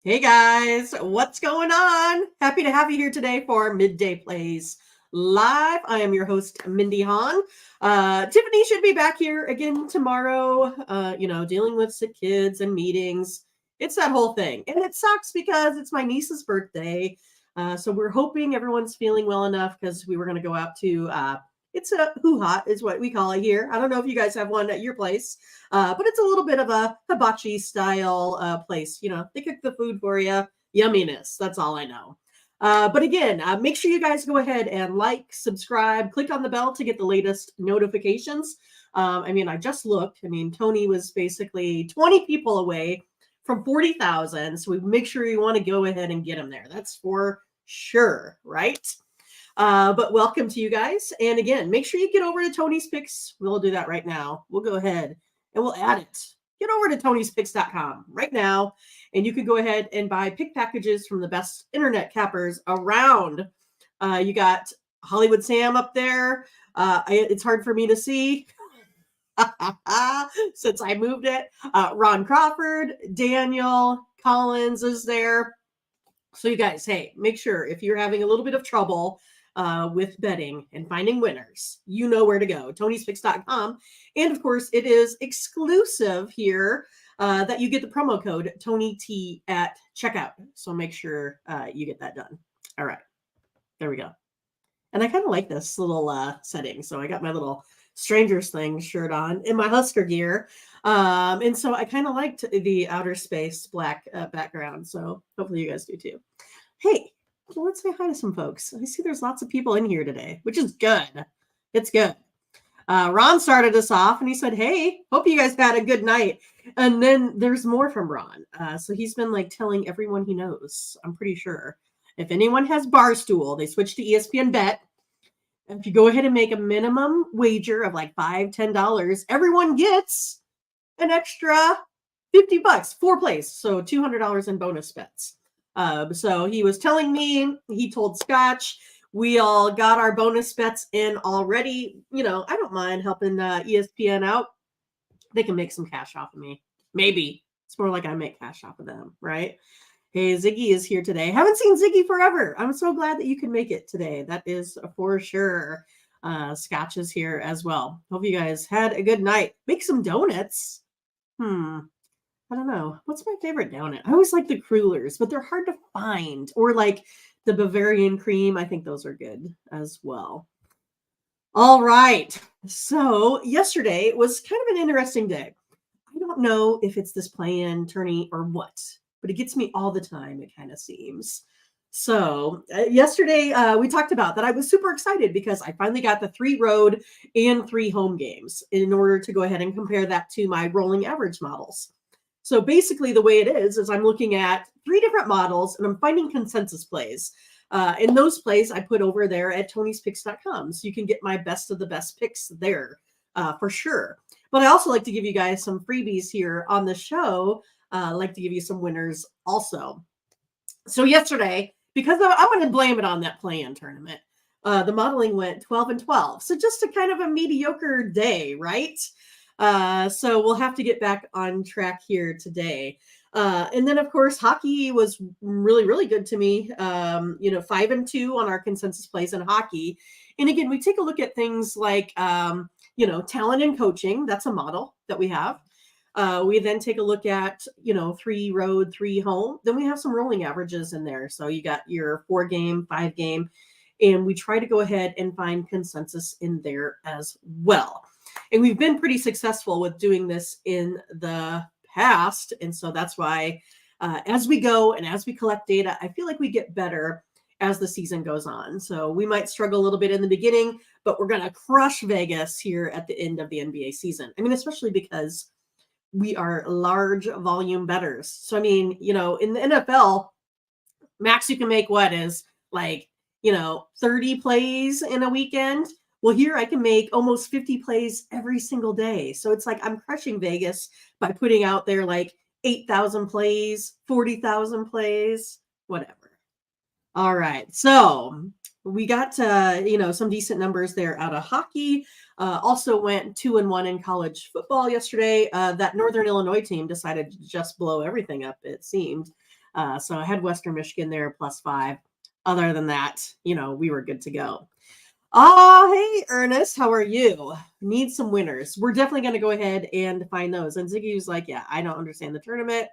Hey guys, what's going on? Happy to have you here today for Midday Plays Live. I am your host, Mindy Hahn. Tiffany should be back here again tomorrow, dealing with sick kids and meetings. It's that whole thing. And it sucks because it's my niece's birthday. So we're hoping everyone's feeling well enough because we were going to go out to it's a hoo-ha is what we call it here. I don't know if you guys have one at your place, but it's a little bit of a hibachi style place. You know, they cook the food for you. Yumminess. That's all I know. But again, make sure you guys go ahead and like, subscribe, click on the bell to get the latest notifications. I just looked. Tony was basically 20 people away from 40,000. So we make sure you want to go ahead and get him there. That's for sure, right? But welcome to you guys. And again, make sure you get over to Tony's Picks. We'll do that right now. We'll go ahead and we'll add it. Get over to tonyspicks.com right now. And you can go ahead and buy pick packages from the best internet cappers around. You got Hollywood Sam up there. It's hard for me to see since I moved it. Ron Crawford, Daniel Collins is there. So you guys, hey, make sure if you're having a little bit of trouble with betting and finding winners, you know where to go, tonyspicks.com. And of course, it is exclusive here that you get the promo code TonyT at checkout. So make sure you get that done. All right, there we go. And I kind of like this little setting. So I got my little Strangers Things shirt on in my Husker gear. And so I kind of liked the outer space black background. So hopefully you guys do too. Hey, let's say hi to some folks. I see there's lots of people in here today, which is good. It's good. Ron started us off and he said, hey, hope you guys had a good night. And then there's more from Ron. So he's been like telling everyone he knows, I'm pretty sure. If anyone has Barstool, they switch to ESPN Bet. If you go ahead and make a minimum wager of like $5-10, everyone gets an extra $50, 4 plays. So $200 in bonus bets. So he was telling me, he told Scotch, we all got our bonus bets in already. You know, I don't mind helping ESPN out. They can make some cash off of me. Maybe. It's more like I make cash off of them, right? Hey, Ziggy is here today. Haven't seen Ziggy forever. I'm so glad that you can make it today. That is for sure. Scotch is here as well. Hope you guys had a good night. Make some donuts. I don't know. What's my favorite donut? I always like the crullers, but they're hard to find. Or like the Bavarian cream. I think those are good as well. All right. So yesterday was kind of an interesting day. I don't know if it's this play-in tourney or what, but it gets me all the time, it kind of seems. So yesterday we talked about that I was super excited because I finally got the 3 road and 3 home games in order to go ahead and compare that to my rolling average models. So basically the way it is I'm looking at 3 different models and I'm finding consensus plays. And those plays I put over there at tonyspicks.com. So you can get my best of the best picks there for sure. But I also like to give you guys some freebies here on the show. I like to give you some winners also. So yesterday, because I'm going to blame it on that play-in tournament, the modeling went 12-12. So just a kind of a mediocre day, right? So we'll have to get back on track here today. And then, of course, hockey was really, really good to me. 5-2 on our consensus plays in hockey. And again, we take a look at things like, talent and coaching. That's a model that we have. We then take a look at, 3 road, 3 home. Then we have some rolling averages in there. So you got your 4 game, 5 game, and we try to go ahead and find consensus in there as well. And we've been pretty successful with doing this in the past. And so that's why as we go and as we collect data, I feel like we get better as the season goes on. So we might struggle a little bit in the beginning, but we're going to crush Vegas here at the end of the NBA season. especially because we are large volume bettors. So, in the NFL, max you can make what is like, 30 plays in a weekend. Well, here I can make almost 50 plays every single day. So it's like I'm crushing Vegas by putting out there like 8,000 plays, 40,000 plays, whatever. All right. So we got, some decent numbers there out of hockey. Also went 2-1 in college football yesterday. That Northern Illinois team decided to just blow everything up, it seemed. So I had Western Michigan there +5. Other than that, we were good to go. Oh, hey, Ernest, how are you? Need some winners. We're definitely going to go ahead and find those. And Ziggy was like, yeah, I don't understand the tournament.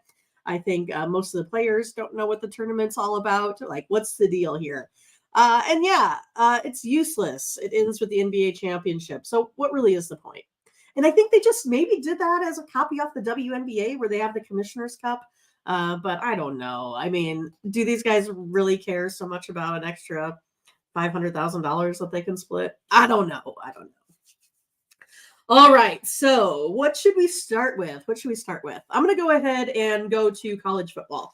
I think most of the players don't know what the tournament's all about. Like, what's the deal here? And yeah, it's useless. It ends with the NBA championship. So what really is the point? And I think they just maybe did that as a copy off the WNBA where they have the Commissioner's Cup. But I don't know. I mean, do these guys really care so much about an extra $500,000 that they can split? I don't know. All right. So what should we start with? I'm going to go ahead and go to college football.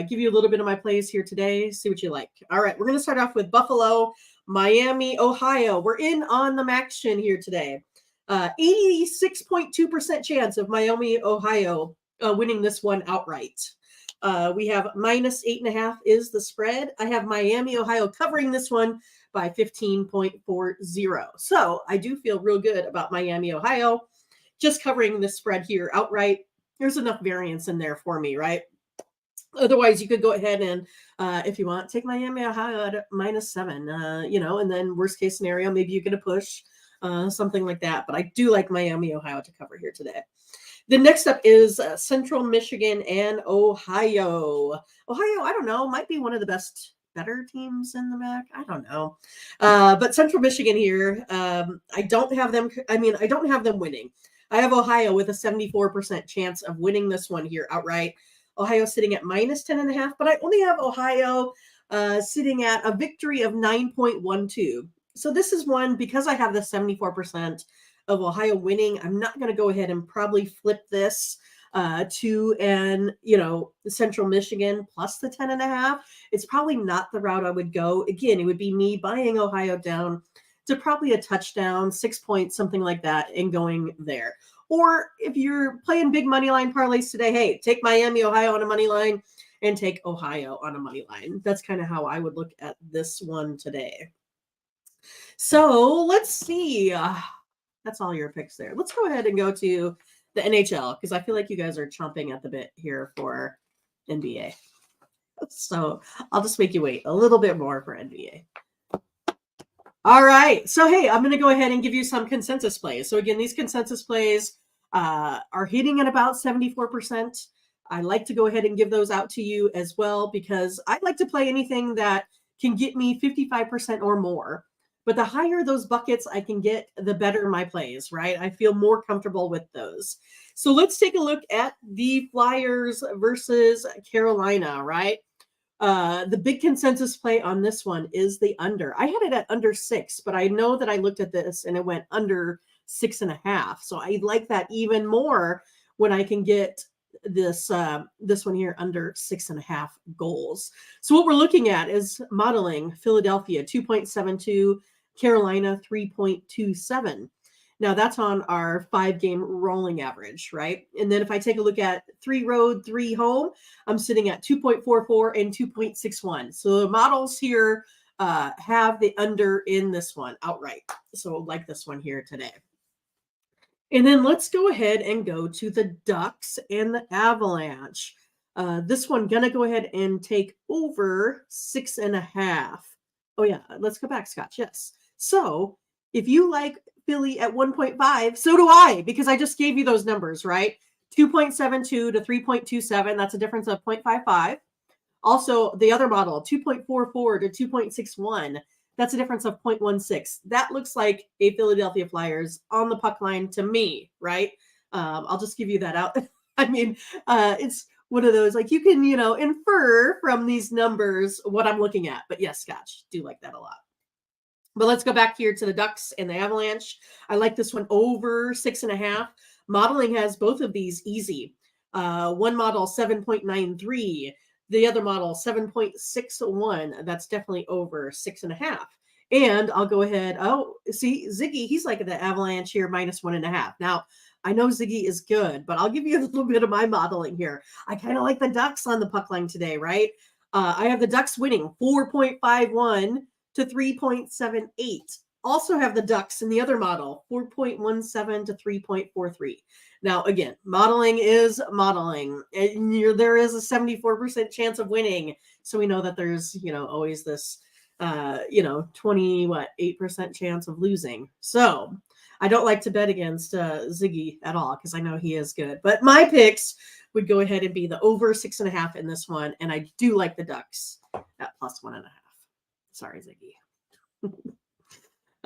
Give you a little bit of my plays here today. See what you like. All right. We're going to start off with Buffalo, Miami, Ohio. We're in on the MACtion here today. 86.2% chance of Miami, Ohio winning this one outright. We have -8.5 is the spread. I have Miami, Ohio covering this one by 15.40. So I do feel real good about Miami, Ohio, just covering this spread here outright. There's enough variance in there for me, right? Otherwise, you could go ahead and, if you want, take Miami, Ohio at -7, and then worst case scenario, maybe you get a push, something like that. But I do like Miami, Ohio to cover here today. The next up is Central Michigan and Ohio. Ohio, I don't know, might be one of the better teams in the MAC. I don't know. But Central Michigan here, I don't have them winning. I have Ohio with a 74% chance of winning this one here outright. Ohio sitting at -10.5, but I only have Ohio sitting at a victory of 9.12. So this is one, because I have the 74% of Ohio winning, I'm not going to go ahead and probably flip this to Central Michigan plus the 10.5. It's probably not the route I would go. Again, it would be me buying Ohio down to probably a touchdown, 6 points, something like that, and going there. Or if you're playing big money line parlays today, hey, take Miami, Ohio on a money line and take Ohio on a money line. That's kind of how I would look at this one today. So let's see. That's all your picks there. Let's go ahead and go to the NHL because I feel like you guys are chomping at the bit here for NBA. So I'll just make you wait a little bit more for NBA. All right. So, hey, I'm going to go ahead and give you some consensus plays. So, again, these consensus plays are hitting at about 74%. I like to go ahead and give those out to you as well because I like to play anything that can get me 55% or more. But the higher those buckets I can get, the better my plays, right? I feel more comfortable with those. So let's take a look at the Flyers versus Carolina, right? The big consensus play on this one is the under. I had it at under 6, but I know that I looked at this and it went under 6.5. So I like that even more when I can get this one here under 6.5 goals. So what we're looking at is modeling Philadelphia 2.72, Carolina 3.27. Now that's on our 5-game rolling average, right? And then if I take a look at 3 road, 3 home, I'm sitting at 2.44 and 2.61. So the models here have the under in this one outright. So like this one here today. And then let's go ahead and go to the Ducks and the Avalanche. This one gonna go ahead and take over 6.5. Oh yeah, let's go back, Scott. Yes. So if you like Philly at 1.5, so do I, because I just gave you those numbers, right? 2.72 to 3.27. That's a difference of 0.55. Also, the other model, 2.44 to 2.61. That's a difference of 0.16. That looks like a Philadelphia Flyers on the puck line to me, right? I'll just give you that out. I mean, it's one of those, like you can, infer from these numbers what I'm looking at. But yes, Scotch, do like that a lot. But let's go back here to the Ducks and the Avalanche. I like this one over 6.5. Modeling has both of these easy. One model 7.93. The other model 7.61. That's definitely over 6.5. And I'll go ahead. Oh, see, Ziggy, he's like the Avalanche here -1.5. Now, I know Ziggy is good, but I'll give you a little bit of my modeling here. I kind of like the Ducks on the puck line today, right? I have the Ducks winning 4.51 to 3.78. also have the Ducks in the other model, 4.17 to 3.43. Now, again, modeling is modeling. There is a 74% chance of winning. So we know that there's, always this, 8% chance of losing. So I don't like to bet against Ziggy at all because I know he is good. But my picks would go ahead and be the over 6.5 in this one. And I do like the Ducks at +1.5. Sorry, Ziggy.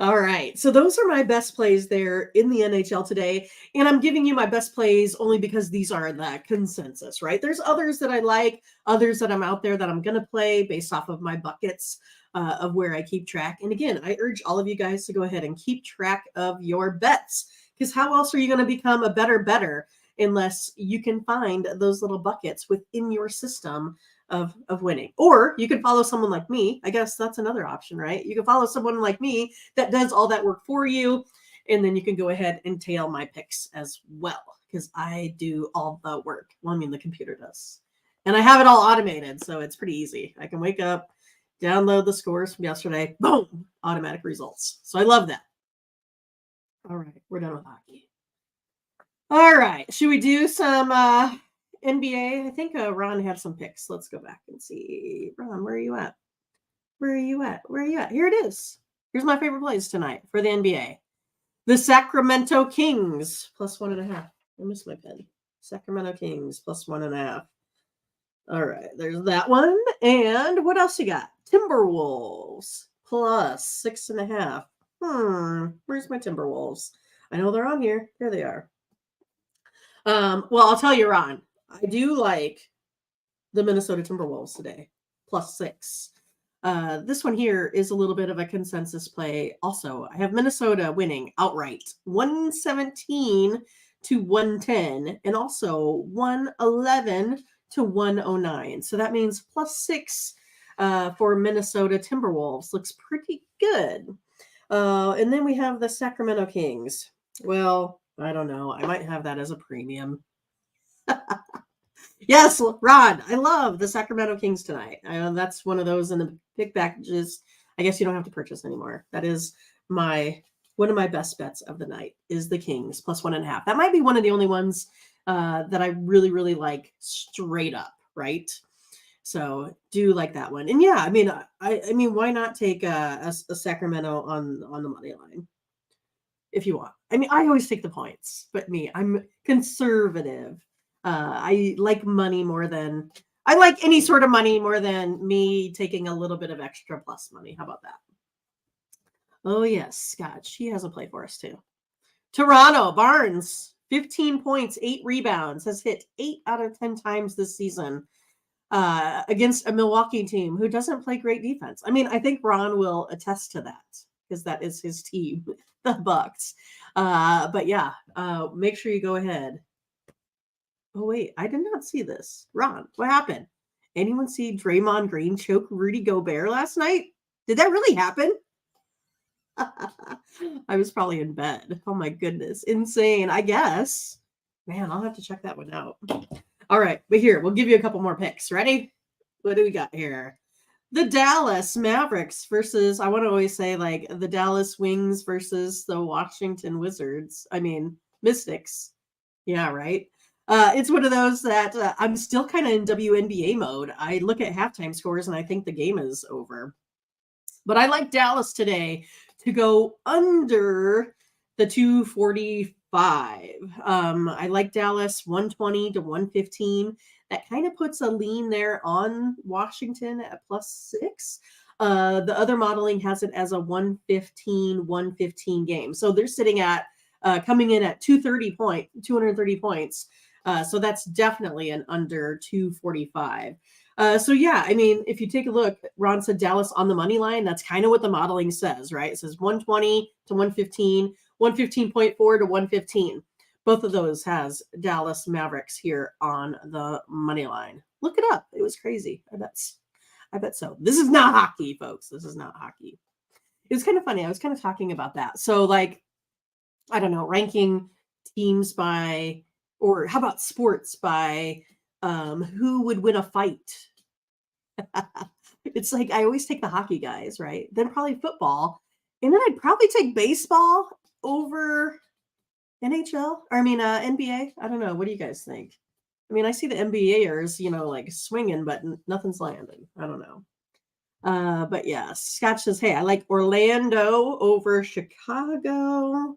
All right. So those are my best plays there in the NHL today. And I'm giving you my best plays only because these are the consensus, right? There's others that I like, others that I'm out there that I'm going to play based off of my buckets of where I keep track. And again, I urge all of you guys to go ahead and keep track of your bets, because how else are you going to become a better unless you can find those little buckets within your system of winning? Or you can follow someone like me. I guess that's another option, right? You can follow someone like me that does all that work for you, and then you can go ahead and tail my picks as well, because I do all the work. Well, I mean, the computer does, and I have it all automated, so it's pretty easy. I can wake up, download the scores from yesterday, boom, automatic results. So I love that. All right, we're done with hockey. All right, should we do some NBA? I think Ron had some picks. Let's go back and see. Ron, where are you at? Where are you at? Where are you at? Here it is. Here's my favorite plays tonight for the NBA. The Sacramento Kings +1.5. I missed my pen. Sacramento Kings +1.5. All right, there's that one. And what else you got? Timberwolves +6.5. Where's my Timberwolves? I know they're on here. There they are. Well, I'll tell you, Ron, I do like the Minnesota Timberwolves today, +6. This one here is a little bit of a consensus play. Also, I have Minnesota winning outright, 117 to 110, and also 111 to 109. So that means +6 for Minnesota Timberwolves. Looks pretty good. And then we have the Sacramento Kings. Well, I don't know. I might have that as a premium. Yes, Rod, I love the Sacramento Kings tonight. That's one of those in the big packages. I guess you don't have to purchase anymore. That is one of my best bets of the night is the Kings +1.5. That might be one of the only ones that I really, really like straight up, right? So do like that one. And yeah, I mean, why not take a Sacramento on the money line if you want? I mean, I always take the points, but I'm conservative. I like money more than I like any sort of money more than me taking a little bit of extra plus money. How about that? Oh yes, Scott. She has a play for us too. Toronto Barnes, 15 points, 8 rebounds, has hit 8 out of 10 times this season against a Milwaukee team who doesn't play great defense. I mean, I think Ron will attest to that because that is his team, the Bucks. But yeah, make sure you go ahead. Oh, wait, I did not see this. Ron, what happened? Anyone see Draymond Green choke Rudy Gobert last night? Did that really happen? I was probably in bed. Oh my goodness. Insane, I guess. Man, I'll have to check that one out. All right, but here, we'll give you a couple more picks. Ready? What do we got here? The Dallas Mavericks versus, I want to always say, like, the Dallas Wings versus the Washington Wizards. I mean, Mystics. Yeah, right? It's one of those that I'm still kind of in WNBA mode. I look at halftime scores and I think the game is over. But I like Dallas today to go under the 245. I like Dallas 120 to 115. That kind of puts a lean there on Washington at +6. The other modeling has it as a 115 game. So they're sitting at coming in at 230 points. So that's definitely an under 245. So yeah, I mean, if you take a look, Ron said Dallas on the money line. That's kind of what the modeling says, right? It says 120 to 115, 115.4 to 115. Both of those has Dallas Mavericks here on the money line. Look it up. It was crazy. I bet so. This is not hockey, folks. This is not hockey. It was kind of funny. I was kind of talking about that. So like, I don't know, ranking teams by, or how about sports by who would win a fight? It's like I always take the hockey guys, right? Then probably football, And then I'd probably take baseball over NHL. Or I mean, NBA. I don't know. What do you guys think? I mean, I see the NBAers, like swinging, but nothing's landing. I don't know. But yeah, Scott says, hey, I like Orlando over Chicago.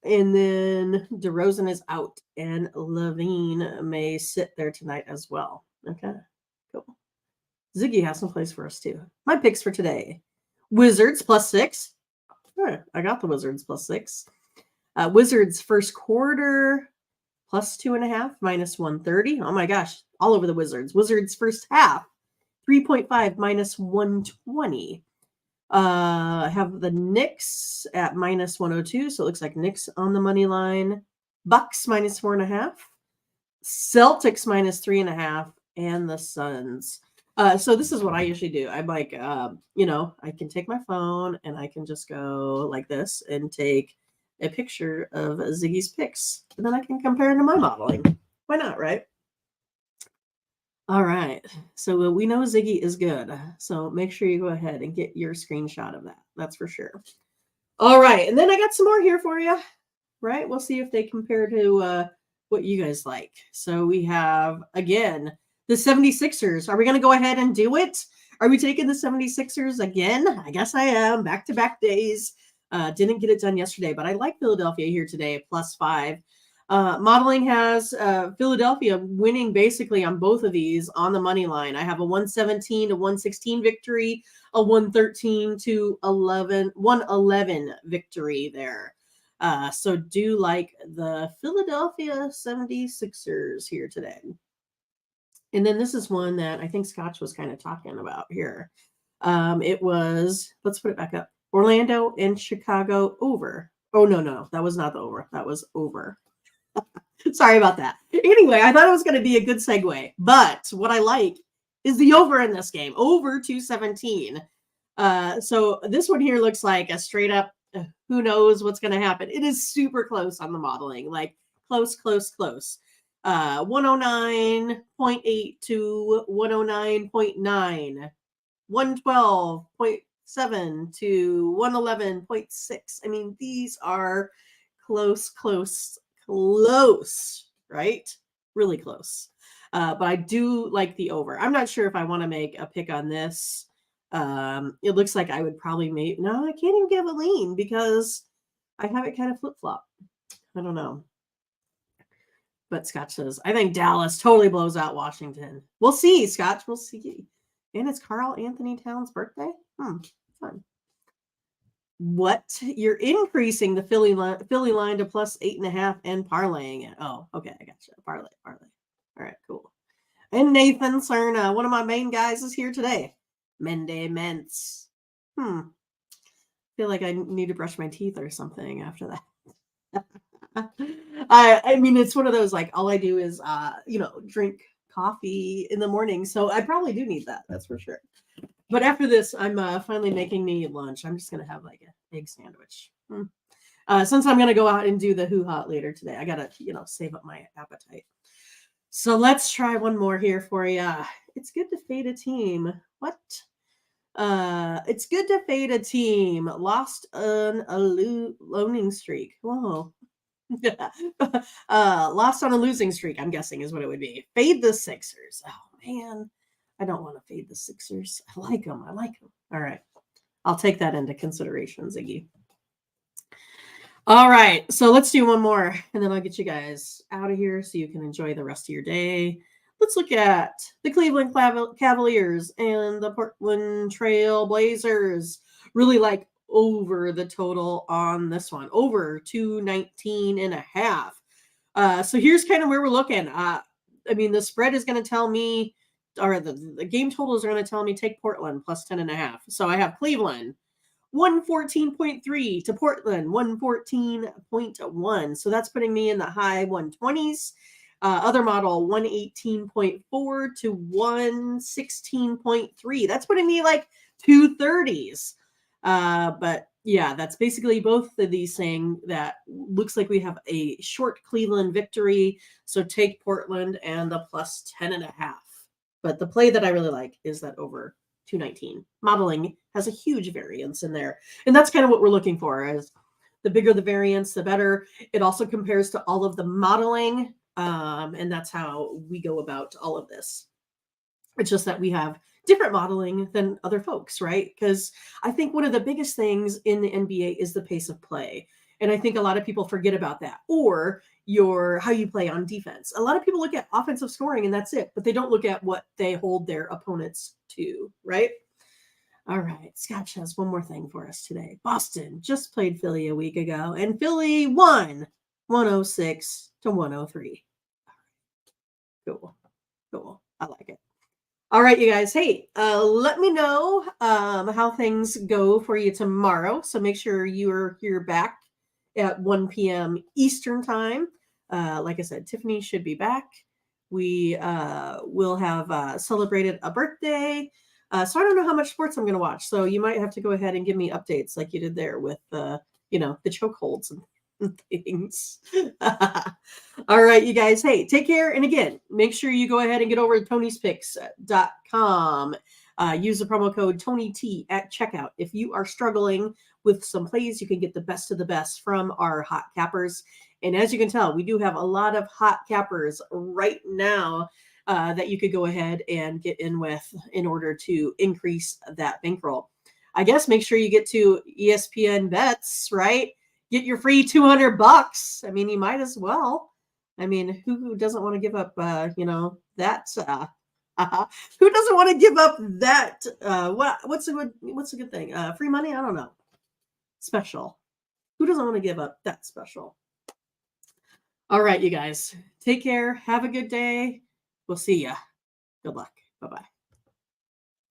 And then DeRozan is out, and Levine may sit there tonight as well. Okay, cool. Ziggy has some place for us too. My picks for today: Wizards +6. Sure, I got the Wizards +6. Wizards first quarter +2.5, -130. Oh my gosh, all over the Wizards. Wizards first half 3.5, -120. I have the Knicks at -102, so it looks like Knicks on the money line. Bucks -4.5. Celtics -3.5, and the Suns. So this is what I usually do. I'm like, I can take my phone and I can just go like this and take a picture of Ziggy's picks, and then I can compare it to my modeling. Why not, right? All right. So we know Ziggy is good. So make sure you go ahead and get your screenshot of that. That's for sure. All right. And then I got some more here for you. Right. We'll see if they compare to what you guys like. So we have, again, the 76ers. Are we going to go ahead and do it? Are we taking the 76ers again? I guess I am. Back-to-back days. Didn't get it done yesterday, but I like Philadelphia here today, +5. Modeling has Philadelphia winning basically on both of these on the money line. I have a 117 to 116 victory, a 113 to 111 victory there. So do like the Philadelphia 76ers here today. And then this is one that I think Scotch was kind of talking about here. It was, let's put it back up, Orlando and Chicago over. Oh, no, that was not the over. That was over. Sorry about that. Anyway, I thought it was going to be a good segue, but what I like is the over in this game, over 217. So this one here looks like a straight up, who knows what's going to happen. It is super close on the modeling, like close. 109.8 to 109.9, 112.7 to 111.6. I mean, these are close, right? Really close. But I do like the over. I'm not sure if I want to make a pick on this. It looks like I would probably no, I can't even give a lean because I have it kind of flip-flop. I don't know. But Scotch says, I think Dallas totally blows out Washington. We'll see, Scotch. We'll see. And it's Karl Anthony Towns' birthday? Fun. What? You're increasing the Philly line to +8.5 and parlaying it. Oh, okay. I gotcha. Parlay. All right, cool. And Nathan Cerna, one of my main guys, is here today. Midday Mantz. Feel like I need to brush my teeth or something after that. I mean, it's one of those, like, all I do is, drink coffee in the morning. So I probably do need that. That's for sure. But after this, I'm finally making me lunch. I'm just going to have like an egg sandwich. Since I'm going to go out and do the hoo-ha later today, I got to, save up my appetite. So let's try one more here for you. It's good to fade a team. What? It's good to fade a team. Lost on a losing streak. Whoa. Lost on a losing streak, I'm guessing is what it would be. Fade the Sixers. Oh, man. I don't want to fade the Sixers. I like them. All right. I'll take that into consideration, Ziggy. All right. So let's do one more, and then I'll get you guys out of here so you can enjoy the rest of your day. Let's look at the Cleveland Cavaliers and the Portland Trail Blazers. Really like over the total on this one. Over 219.5. So here's kind of where we're looking. I mean, the spread is going to tell me, or the game totals are going to tell me take Portland +10.5. So I have Cleveland 114.3 to Portland 114.1. So that's putting me in the high 120s. Other model 118.4 to 116.3. That's putting me like 230s. But yeah, that's basically both of these saying that looks like we have a short Cleveland victory. So take Portland and the +10.5. But the play that I really like is that over 219. Modeling has a huge variance in there. And that's kind of what we're looking for is the bigger the variance, the better. It also compares to all of the modeling. And that's how we go about all of this. It's just that we have different modeling than other folks, right? Because I think one of the biggest things in the NBA is the pace of play. And I think a lot of people forget about that. Or how you play on defense. A lot of people look at offensive scoring and that's it, but they don't look at what they hold their opponents to, right? All right, Scotch has one more thing for us today. Boston just played Philly a week ago, and Philly won 106-103. Cool. I like it. All right, you guys. Hey, let me know how things go for you tomorrow. So make sure you're back at 1 p.m. Eastern time. Like I said, Tiffany should be back. We will have celebrated a birthday. So I don't know how much sports I'm going to watch. So you might have to go ahead and give me updates like you did there with the chokeholds and things. All right, you guys. Hey, take care. And again, make sure you go ahead and get over to Tony'sPicks.com. Use the promo code TonyT at checkout. If you are struggling with some plays, you can get the best of the best from our hot cappers. And as you can tell, we do have a lot of hot cappers right now that you could go ahead and get in with in order to increase that bankroll. I guess make sure you get to ESPN Bets, right? Get your free $200. I mean, you might as well. I mean, who doesn't want to give up, that? Who doesn't want to give up that? What's a good thing? Free money? I don't know. Special. Who doesn't want to give up that special? All right, you guys. Take care. Have a good day. We'll see ya. Good luck. Bye-bye.